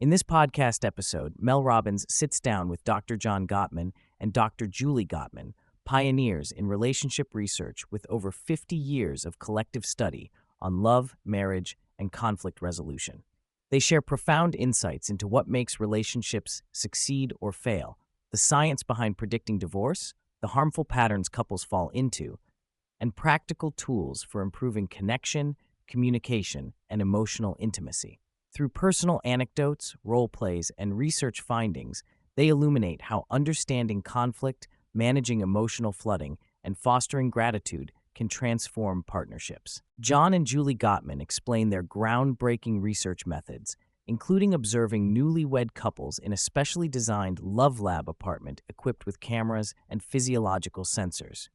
In this podcast episode, Mel Robbins sits down with Dr. John Gottman and Dr. Julie Gottman, pioneers in relationship research with over 50 years of collective study on love, marriage, and conflict resolution. They share profound insights into what makes relationships succeed or fail, the science behind predicting divorce, the harmful patterns couples fall into, and practical tools for improving connection, communication, and emotional intimacy. Through personal anecdotes, role plays, and research findings, they illuminate how understanding conflict, managing emotional flooding, and fostering gratitude can transform partnerships. John and Julie Gottman explain their groundbreaking research methods, including observing newlywed couples in a specially designed Love Lab apartment equipped with cameras and physiological sensors.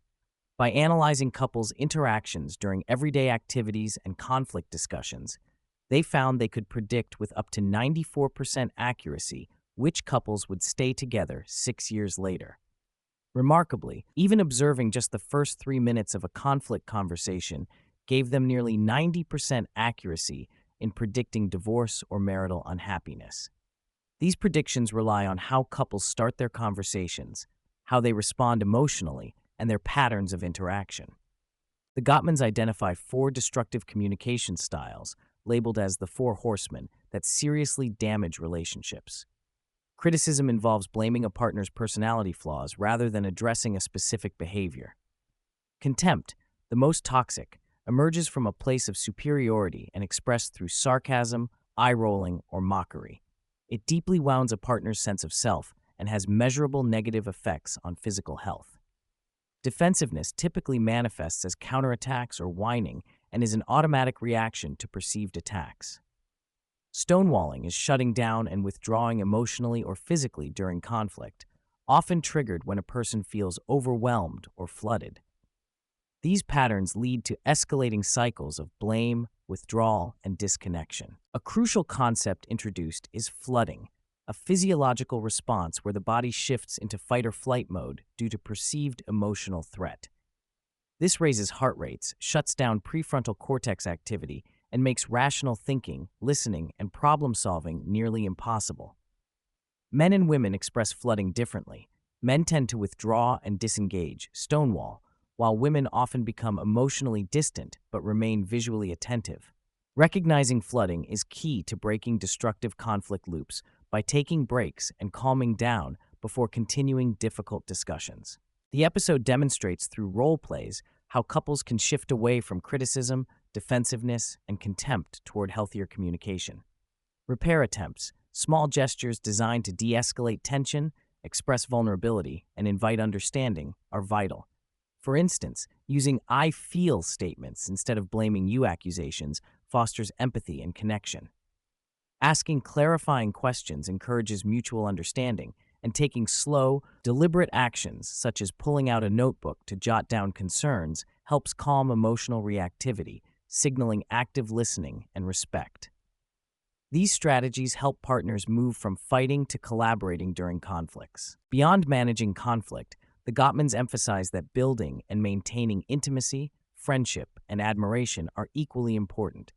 By analyzing couples' interactions during everyday activities and conflict discussions, they found they could predict with up to 94% accuracy which couples would stay together 6 years later. Remarkably, even observing just the first 3 minutes of a conflict conversation gave them nearly 90% accuracy in predicting divorce or marital unhappiness. These predictions rely on how couples start their conversations, how they respond emotionally, and their patterns of interaction. The Gottmans identify 4 destructive communication styles, labeled as the Four Horsemen, that seriously damage relationships. Criticism involves blaming a partner's personality flaws rather than addressing a specific behavior. Contempt, the most toxic, emerges from a place of superiority and expressed through sarcasm, eye-rolling, or mockery. It deeply wounds a partner's sense of self and has measurable negative effects on physical health. Defensiveness typically manifests as counterattacks or whining and is an automatic reaction to perceived attacks. Stonewalling is shutting down and withdrawing emotionally or physically during conflict, often triggered when a person feels overwhelmed or flooded. These patterns lead to escalating cycles of blame, withdrawal, and disconnection. A crucial concept introduced is flooding, a physiological response where the body shifts into fight or flight mode due to perceived emotional threat. This raises heart rates, shuts down prefrontal cortex activity, and makes rational thinking, listening, and problem-solving nearly impossible. Men and women express flooding differently. Men tend to withdraw and disengage, stonewall, while women often become emotionally distant but remain visually attentive. Recognizing flooding is key to breaking destructive conflict loops by taking breaks and calming down before continuing difficult discussions. The episode demonstrates through role plays how couples can shift away from criticism, defensiveness, and contempt toward healthier communication. Repair attempts, small gestures designed to de-escalate tension, express vulnerability, and invite understanding, are vital. For instance, using "I feel" statements instead of "blaming you" accusations fosters empathy and connection. Asking clarifying questions encourages mutual understanding, and taking slow, deliberate actions, such as pulling out a notebook to jot down concerns, helps calm emotional reactivity, signaling active listening and respect. These strategies help partners move from fighting to collaborating during conflicts. Beyond managing conflict, the Gottmans emphasize that building and maintaining intimacy, friendship, and admiration are equally important.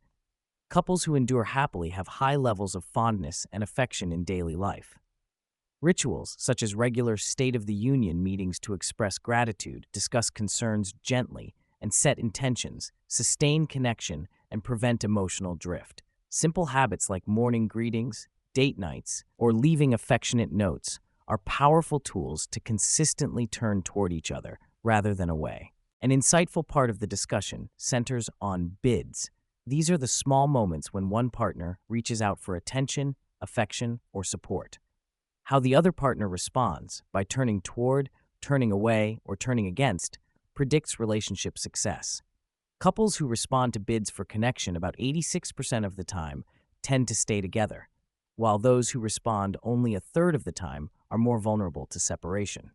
Couples who endure happily have high levels of fondness and affection in daily life. Rituals, such as regular State of the Union meetings to express gratitude, discuss concerns gently, and set intentions, sustain connection and prevent emotional drift. Simple habits like morning greetings, date nights, or leaving affectionate notes are powerful tools to consistently turn toward each other rather than away. An insightful part of the discussion centers on bids. These are the small moments when one partner reaches out for attention, affection, or support. How the other partner responds, by turning toward, turning away, or turning against, predicts relationship success. Couples who respond to bids for connection about 86% of the time tend to stay together, while those who respond only a third of the time are more vulnerable to separation.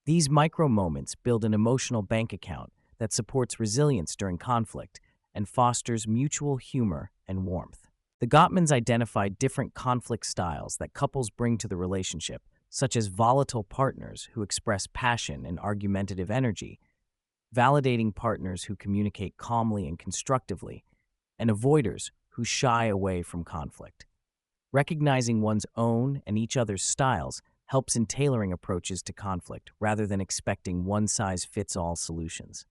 These micro moments build an emotional bank account that supports resilience during conflict and fosters mutual humor and warmth. The Gottmans identified different conflict styles that couples bring to the relationship, such as volatile partners who express passion and argumentative energy, validating partners who communicate calmly and constructively, and avoiders who shy away from conflict. Recognizing one's own and each other's styles helps in tailoring approaches to conflict rather than expecting one-size-fits-all solutions.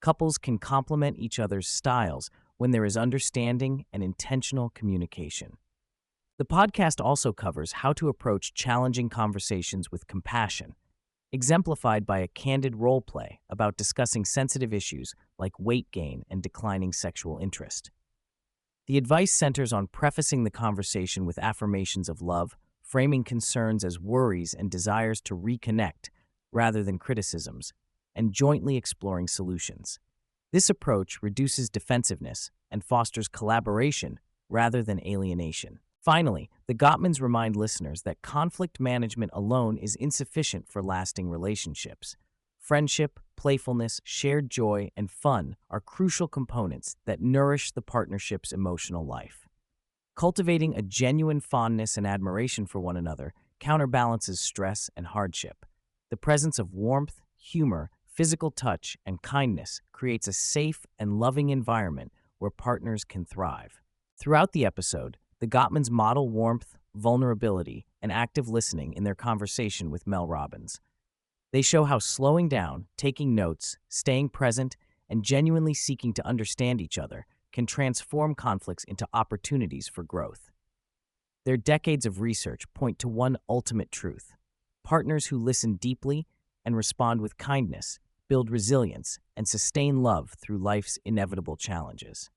Couples can complement each other's styles when there is understanding and intentional communication. The podcast also covers how to approach challenging conversations with compassion, exemplified by a candid role play about discussing sensitive issues like weight gain and declining sexual interest. The advice centers on prefacing the conversation with affirmations of love, framing concerns as worries and desires to reconnect rather than criticisms, and jointly exploring solutions. This approach reduces defensiveness and fosters collaboration rather than alienation. Finally, the Gottmans remind listeners that conflict management alone is insufficient for lasting relationships. Friendship, playfulness, shared joy, and fun are crucial components that nourish the partnership's emotional life. Cultivating a genuine fondness and admiration for one another counterbalances stress and hardship. The presence of warmth, humor, physical touch, and kindness creates a safe and loving environment where partners can thrive. Throughout the episode, the Gottmans model warmth, vulnerability, and active listening in their conversation with Mel Robbins. They show how slowing down, taking notes, staying present, and genuinely seeking to understand each other can transform conflicts into opportunities for growth. Their decades of research point to one ultimate truth: partners who listen deeply and respond with kindness build resilience and sustain love through life's inevitable challenges.